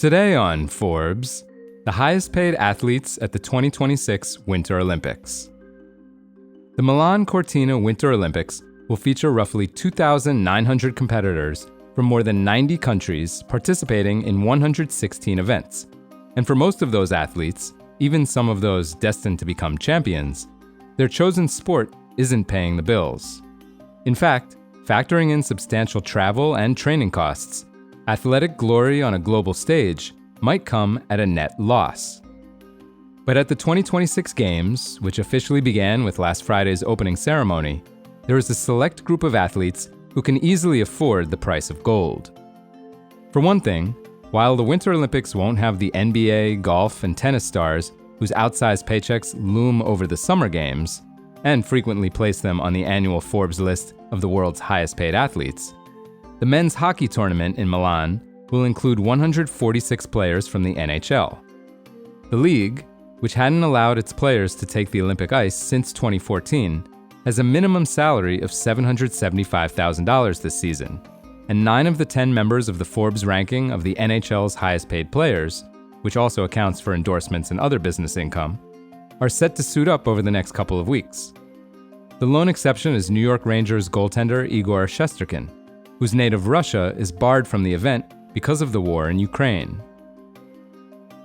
Today on Forbes, the highest paid athletes at the 2026 Winter Olympics. The Milan Cortina Winter Olympics will feature roughly 2,900 competitors from more than 90 countries participating in 116 events. And for most of those athletes, even some of those destined to become champions, their chosen sport isn't paying the bills. In fact, factoring in substantial travel and training costs, athletic glory on a global stage might come at a net loss. But at the 2026 Games, which officially began with last Friday's opening ceremony, there is a select group of athletes who can easily afford the price of gold. For one thing, while the Winter Olympics won't have the NBA, golf, and tennis stars whose outsized paychecks loom over the Summer Games and frequently place them on the annual Forbes list of the world's highest paid athletes, the men's hockey tournament in Milan will include 146 players from the NHL. The league, which hadn't allowed its players to take the Olympic ice since 2014, has a minimum salary of $775,000 this season, and 9 of the 10 members of the Forbes ranking of the NHL's highest paid players, which also accounts for endorsements and other business income, are set to suit up over the next couple of weeks. The lone exception is New York Rangers goaltender Igor Shesterkin, whose native Russia is barred from the event because of the war in Ukraine.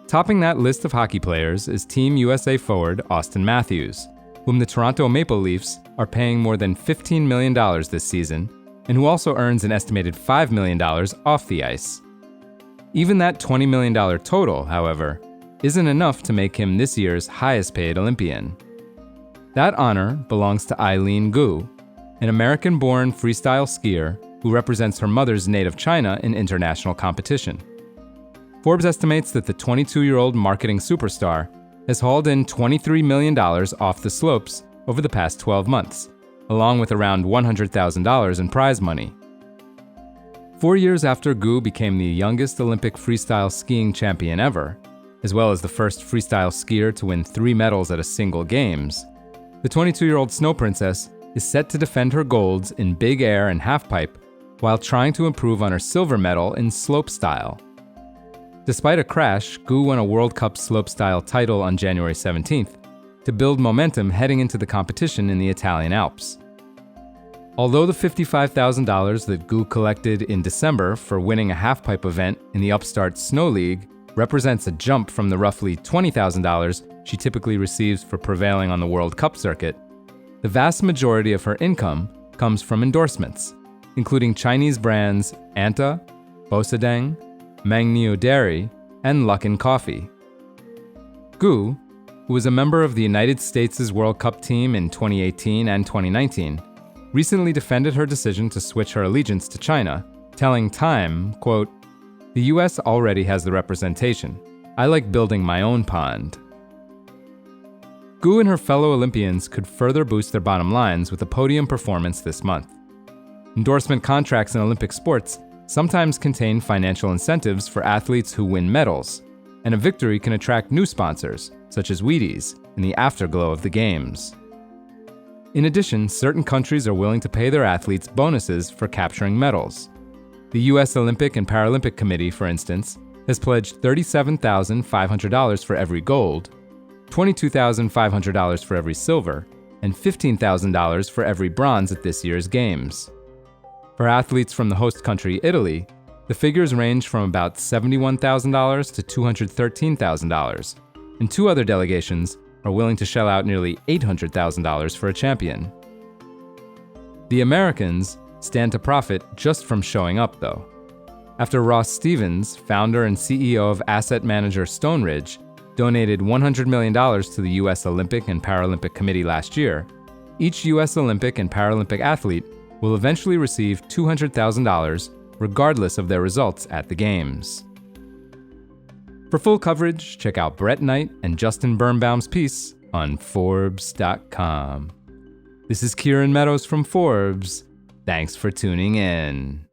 Topping that list of hockey players is Team USA forward Austin Matthews, whom the Toronto Maple Leafs are paying more than $15 million this season, and who also earns an estimated $5 million off the ice. Even that $20 million total, however, isn't enough to make him this year's highest paid Olympian. That honor belongs to Eileen Gu, an American-born freestyle skier who represents her mother's native China in international competition. Forbes estimates that the 22-year-old marketing superstar has hauled in $23 million off the slopes over the past 12 months, along with around $100,000 in prize money. 4 years after Gu became the youngest Olympic freestyle skiing champion ever, as well as the first freestyle skier to win 3 medals at a single Games, the 22-year-old snow princess is set to defend her golds in big air and halfpipe while trying to improve on her silver medal in slopestyle. Despite a crash, Gu won a World Cup slopestyle title on January 17th to build momentum heading into the competition in the Italian Alps. Although the $55,000 that Gu collected in December for winning a halfpipe event in the upstart Snow League represents a jump from the roughly $20,000 she typically receives for prevailing on the World Cup circuit, the vast majority of her income comes from endorsements, including Chinese brands Anta, Bosadeng, Mengniu Dairy, and Luckin Coffee. Gu, who was a member of the United States' World Cup team in 2018 and 2019, recently defended her decision to switch her allegiance to China, telling Time, quote, "The US already has the representation. I like building my own pond." Gu and her fellow Olympians could further boost their bottom lines with a podium performance this month. Endorsement contracts in Olympic sports sometimes contain financial incentives for athletes who win medals, and a victory can attract new sponsors, such as Wheaties, in the afterglow of the Games. In addition, certain countries are willing to pay their athletes bonuses for capturing medals. The U.S. Olympic and Paralympic Committee, for instance, has pledged $37,500 for every gold, $22,500 for every silver, and $15,000 for every bronze at this year's Games. For athletes from the host country, Italy, the figures range from about $71,000 to $213,000, and 2 other delegations are willing to shell out nearly $800,000 for a champion. The Americans stand to profit just from showing up, though. After Ross Stevens, founder and CEO of asset manager Stone Ridge, donated $100 million to the U.S. Olympic and Paralympic Committee last year, each U.S. Olympic and Paralympic athlete will eventually receive $200,000 regardless of their results at the Games. For full coverage, check out Brett Knight and Justin Birnbaum's piece on Forbes.com. This is Kieran Meadows from Forbes. Thanks for tuning in.